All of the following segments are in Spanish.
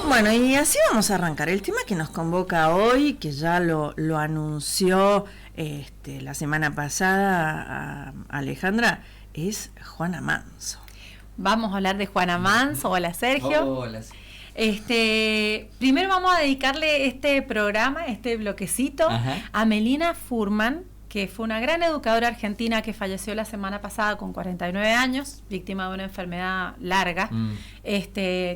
Bueno, y así vamos a arrancar. El tema que nos convoca hoy, que ya lo anunció la semana pasada a Alejandra, es Juana Manso. Vamos a hablar de Juana Manso. Hola, Sergio. Hola. Primero vamos a dedicarle este programa, este bloquecito, a Melina Furman, que fue una gran educadora argentina que falleció la semana pasada con 49 años, víctima de una enfermedad larga.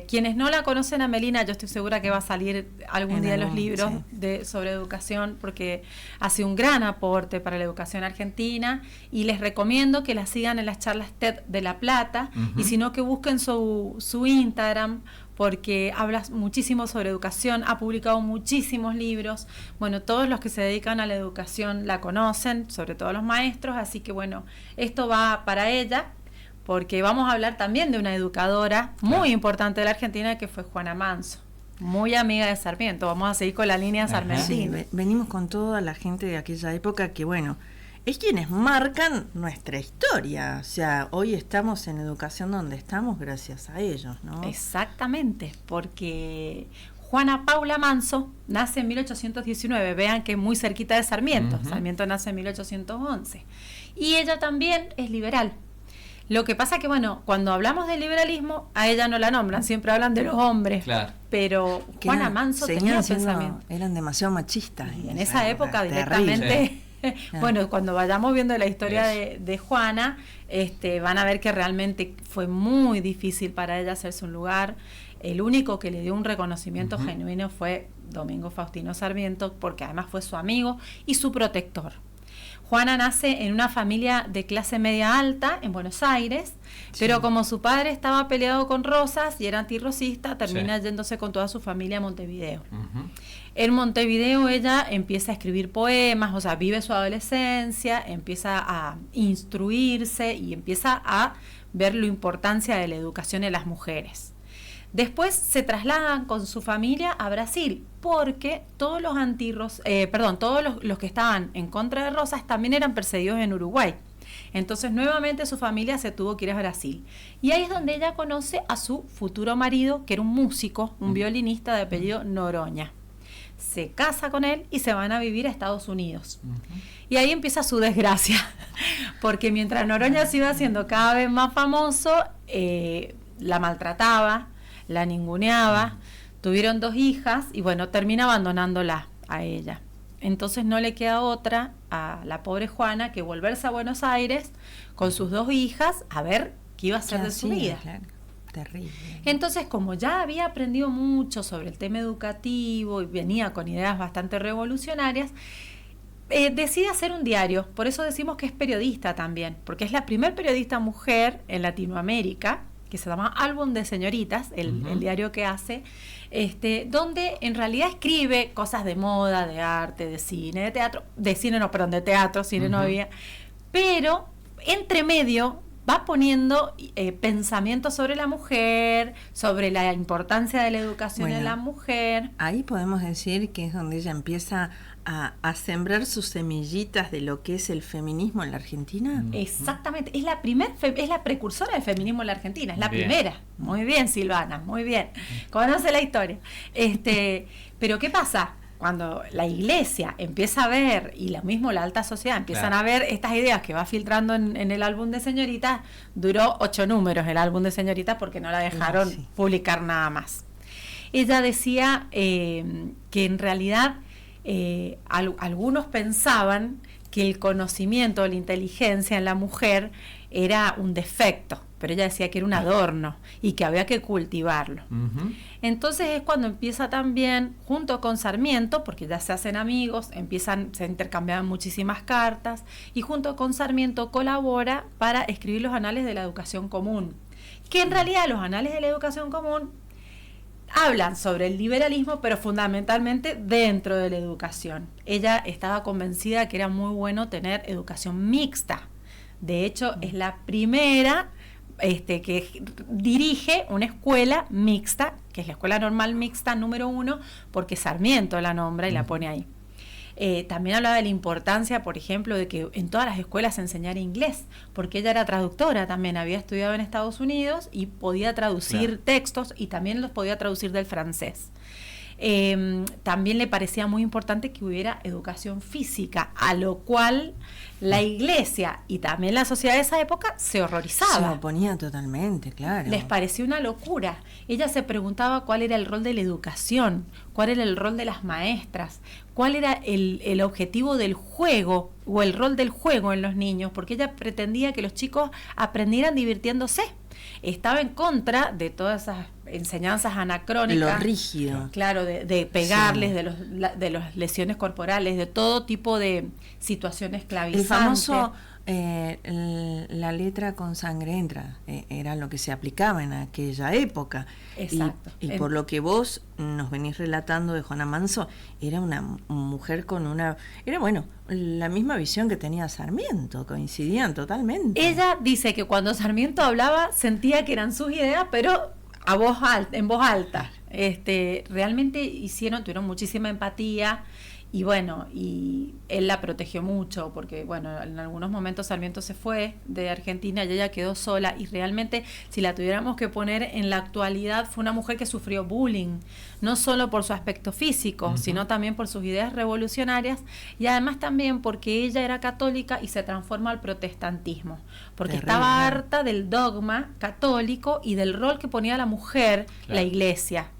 Quienes no la conocen a Melina, yo estoy segura que va a salir algún día en los libros sobre educación, porque hace un gran aporte para la educación argentina, y les recomiendo que la sigan en las charlas TED de La Plata, y si no, que busquen su Instagram, porque habla muchísimo sobre educación, ha publicado muchísimos libros. Bueno, todos los que se dedican a la educación la conocen, sobre todo los maestros, así que bueno, esto va para ella, porque vamos a hablar también de una educadora muy importante de la Argentina, que fue Juana Manso, muy amiga de Sarmiento. Vamos a seguir con la línea sarmentina. Sí, venimos con toda la gente de aquella época que, bueno, es quienes marcan nuestra historia. O sea, hoy estamos en educación donde estamos gracias a ellos, ¿no? Exactamente, Porque Juana Paula Manso nace en 1819, vean que muy cerquita de Sarmiento. Sarmiento nace en 1811. Y ella también es liberal. Lo que pasa que, bueno, cuando hablamos del liberalismo, a ella no la nombran, siempre hablan de los hombres. Claro. Pero Juana Manso tenía pensamiento. Eran demasiado machistas. Y en esa época directamente... Bueno, cuando vayamos viendo la historia de Juana, van a ver que realmente fue muy difícil para ella hacerse un lugar. El único que le dio un reconocimiento genuino fue Domingo Faustino Sarmiento, porque además fue su amigo y su protector. Juana nace en una familia de clase media alta en Buenos Aires, pero como su padre estaba peleado con Rosas y era antirrosista, termina yéndose con toda su familia a Montevideo. En Montevideo ella empieza a escribir poemas, o sea, vive su adolescencia, empieza a instruirse y empieza a ver la importancia de la educación en las mujeres. Después se trasladan con su familia a Brasil, porque todos los todos los que estaban en contra de Rosas también eran perseguidos en Uruguay. Entonces nuevamente su familia se tuvo que ir a Brasil. Y ahí es donde ella conoce a su futuro marido, que era un músico, un violinista de apellido Noroña. Se casa con él y se van a vivir a Estados Unidos. Y ahí empieza su desgracia, porque mientras Noroña se iba haciendo cada vez más famoso, la maltrataba, la ninguneaba, tuvieron 2 hijas y bueno, termina abandonándola a ella. Entonces no le queda otra a la pobre Juana que volverse a Buenos Aires con sus 2 hijas a ver qué iba a hacer de su vida. Claro. Terrible. Entonces, como ya había aprendido mucho sobre el tema educativo y venía con ideas bastante revolucionarias, decide hacer un diario. Por eso decimos que es periodista también, porque es la primer periodista mujer en Latinoamérica, que se llama Álbum de Señoritas, el diario que hace, donde en realidad escribe cosas de moda, de arte, de cine, de teatro, de teatro, cine no había, pero entre medio va poniendo pensamientos sobre la mujer, sobre la importancia de la educación en la mujer. Ahí podemos decir que es donde ella empieza a sembrar sus semillitas de lo que es el feminismo en la Argentina. Exactamente, es la precursora del feminismo en la Argentina, es la primera. Muy bien, Silvana, muy bien. Conoce la historia. Pero ¿qué pasa? Cuando la iglesia empieza a ver, y lo mismo la alta sociedad, empiezan a ver estas ideas que va filtrando en el álbum de Señoritas, duró 8 números el álbum de Señoritas porque no la dejaron publicar nada más. Ella decía que en realidad algunos pensaban que el conocimiento, la inteligencia en la mujer era un defecto, pero ella decía que era un adorno y que había que cultivarlo. Entonces es cuando empieza también, junto con Sarmiento, porque ya se hacen amigos, se intercambian muchísimas cartas, y junto con Sarmiento colabora para escribir los anales de la educación común, que en realidad los anales de la educación común hablan sobre el liberalismo, pero fundamentalmente dentro de la educación. Ella estaba convencida que era muy bueno tener educación mixta. De hecho, es la primera que dirige una escuela mixta, que es la Escuela Normal Mixta número 1, porque Sarmiento la nombra y la pone ahí. También hablaba de la importancia, por ejemplo, de que en todas las escuelas se enseñara inglés, porque ella era traductora también, había estudiado en Estados Unidos y podía traducir textos y también los podía traducir del francés. También le parecía muy importante que hubiera educación física, a lo cual la iglesia y también la sociedad de esa época se horrorizaba. Se oponía totalmente, claro. Les parecía una locura. Ella se preguntaba cuál era el rol de la educación, cuál era el rol de las maestras, cuál era el objetivo del juego o el rol del juego en los niños, porque ella pretendía que los chicos aprendieran divirtiéndose. Estaba en contra de todas esas enseñanzas anacrónicas. Lo rígido. Claro, de pegarles, de las lesiones corporales, de todo tipo de situaciones esclavizantes. El famoso, la letra con sangre entra, era lo que se aplicaba en aquella época. Exacto. Y por lo que vos nos venís relatando de Juana Manso, era una mujer con la misma visión que tenía Sarmiento, coincidían totalmente. Ella dice que cuando Sarmiento hablaba sentía que eran sus ideas, pero en voz alta. Realmente tuvieron muchísima empatía. Y bueno, y él la protegió mucho porque, bueno, en algunos momentos Sarmiento se fue de Argentina y ella quedó sola. Y realmente, si la tuviéramos que poner en la actualidad, fue una mujer que sufrió bullying, no solo por su aspecto físico, sino también por sus ideas revolucionarias y además también porque ella era católica y se transforma al protestantismo, porque estaba harta del dogma católico y del rol que ponía la mujer, la iglesia.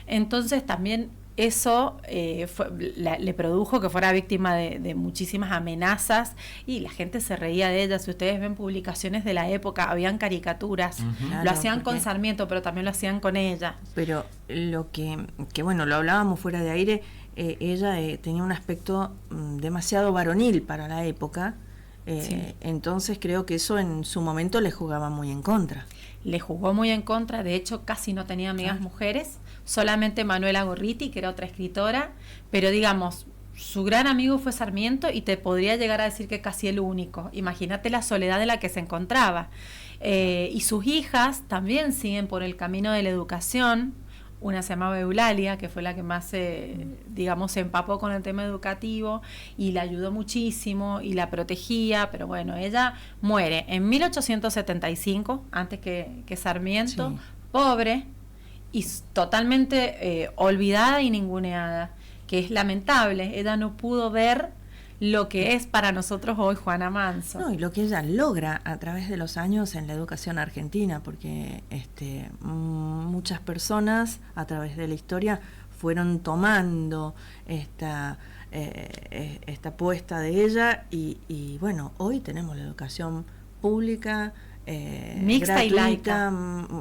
Entonces también eso le produjo que fuera víctima de muchísimas amenazas y la gente se reía de ella. Si ustedes ven publicaciones de la época, habían caricaturas, lo hacían con Sarmiento, pero también lo hacían con ella. Pero lo que bueno, lo hablábamos fuera de aire, ella tenía un aspecto demasiado varonil para la época, entonces creo que eso en su momento le jugaba muy en contra. Le jugó muy en contra, de hecho casi no tenía amigas mujeres, solamente Manuela Gorriti, que era otra escritora, pero digamos, su gran amigo fue Sarmiento y te podría llegar a decir que casi el único. Imagínate la soledad en la que se encontraba. Y sus hijas también siguen por el camino de la educación. Una se llamaba Eulalia, que fue la que más se empapó con el tema educativo y la ayudó muchísimo y la protegía, pero bueno, ella muere en 1875, antes que Sarmiento, pobre y totalmente olvidada y ninguneada, que es lamentable. Ella no pudo ver lo que es para nosotros hoy Juana Manso. No, y lo que ella logra a través de los años en la educación argentina, porque muchas personas a través de la historia fueron tomando esta apuesta de ella y bueno, hoy tenemos la educación pública, mixta gratuita,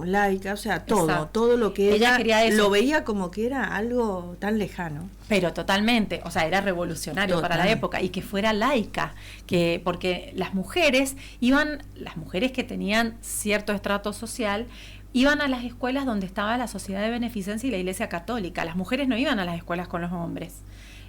y laica, o sea, todo lo que ella lo veía como que era algo tan lejano. Pero totalmente, o sea, era revolucionario para la época, y que fuera laica, porque las mujeres que tenían cierto estrato social, iban a las escuelas donde estaba la Sociedad de Beneficencia y la Iglesia Católica. Las mujeres no iban a las escuelas con los hombres.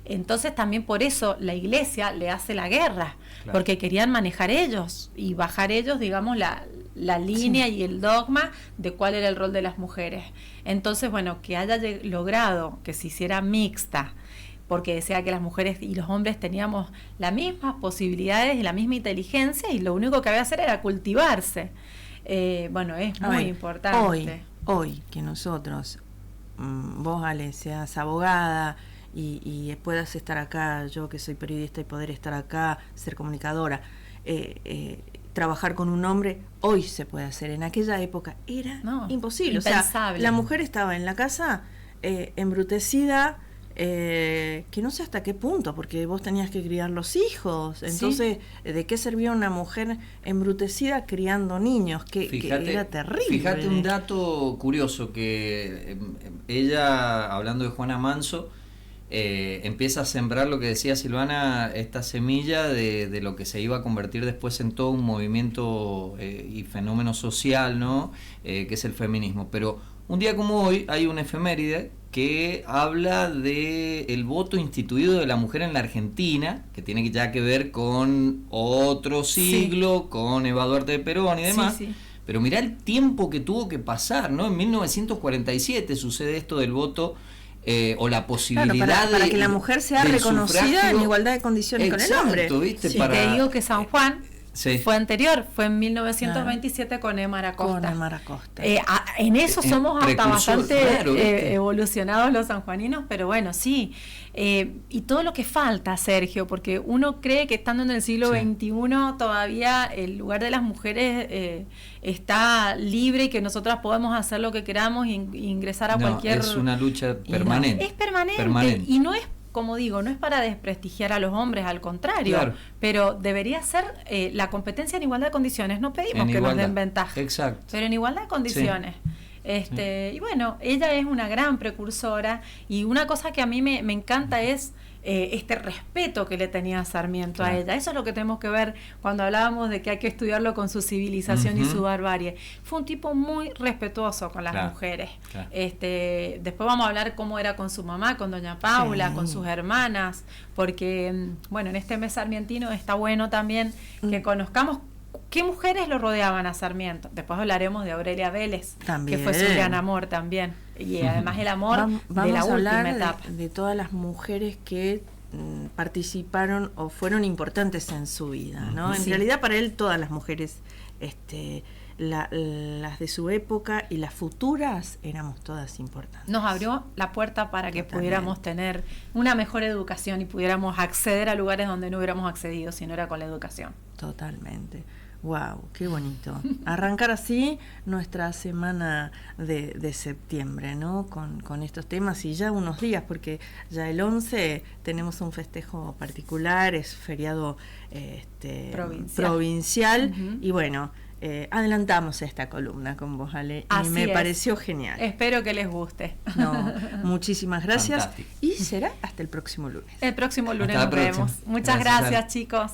Entonces también por eso la iglesia le hace la guerra, porque querían manejar ellos y bajar ellos, digamos, la línea y el dogma de cuál era el rol de las mujeres. Entonces, bueno, que haya logrado que se hiciera mixta, porque decía que las mujeres y los hombres teníamos las mismas posibilidades y la misma inteligencia y lo único que había que hacer era cultivarse. Bueno, es muy importante. Hoy que nosotros, vos Ale, seas abogada y puedas estar acá, yo que soy periodista y poder estar acá, ser comunicadora, trabajar con un hombre, hoy se puede hacer. En aquella época era imposible. Impensable. O sea, la mujer estaba en la casa embrutecida, que no sé hasta qué punto, porque vos tenías que criar los hijos. Entonces, ¿de qué servía una mujer embrutecida criando niños? Que era terrible. Fíjate un dato curioso, que ella, hablando de Juana Manso, empieza a sembrar, lo que decía Silvana, esta semilla de lo que se iba a convertir después en todo un movimiento y fenómeno social, ¿no? Que es el feminismo. Pero un día como hoy hay una efeméride que habla de el voto instituido de la mujer en la Argentina, que tiene ya que ver con otro siglo, con Eva Duarte de Perón y demás. Sí. Pero mirá el tiempo que tuvo que pasar, ¿no? En 1947 sucede esto del voto o la posibilidad para que la mujer sea reconocida sufragio, en igualdad de condiciones con el hombre. ¿Viste? Sí, te digo que San Juan fue anterior, fue en 1927 con Emar Acosta. En eso somos hasta bastante evolucionados los sanjuaninos, pero bueno, sí. Y todo lo que falta, Sergio, porque uno cree que estando en el siglo XXI todavía el lugar de las mujeres está libre y que nosotras podemos hacer lo que queramos e ingresar a cualquier... Es una lucha permanente. Es permanente. Y no es, como digo, no es para desprestigiar a los hombres, al contrario, pero debería ser la competencia en igualdad de condiciones. No pedimos que nos den ventaja, pero en igualdad de condiciones. Y bueno, ella es una gran precursora, y una cosa que a mí me encanta es este respeto que le tenía Sarmiento a ella. Eso es lo que tenemos que ver cuando hablábamos de que hay que estudiarlo con su civilización y su barbarie. Fue un tipo muy respetuoso con las mujeres. Después vamos a hablar cómo era con su mamá, con doña Paula, con sus hermanas, porque bueno, en este mes sarmientino está bueno también que conozcamos qué mujeres lo rodeaban a Sarmiento. Después hablaremos de Aurelia Vélez, que fue su gran amor también. Y además el amor de la última etapa. De todas las mujeres que participaron o fueron importantes en su vida, ¿no? En realidad para él todas las mujeres, las de su época y las futuras, éramos todas importantes. Nos abrió la puerta para que pudiéramos tener una mejor educación y pudiéramos acceder a lugares donde no hubiéramos accedido si no era con la educación. Totalmente. Wow, qué bonito. Arrancar así nuestra semana de septiembre, ¿no? Con estos temas, y ya unos días, porque ya el 11 tenemos un festejo particular, es feriado provincial. Y bueno, adelantamos esta columna con vos, Ale, y me pareció genial. Espero que les guste. No, muchísimas gracias. Fantástico. Y será hasta el próximo lunes. El próximo lunes nos vemos. Muchas gracias, chicos.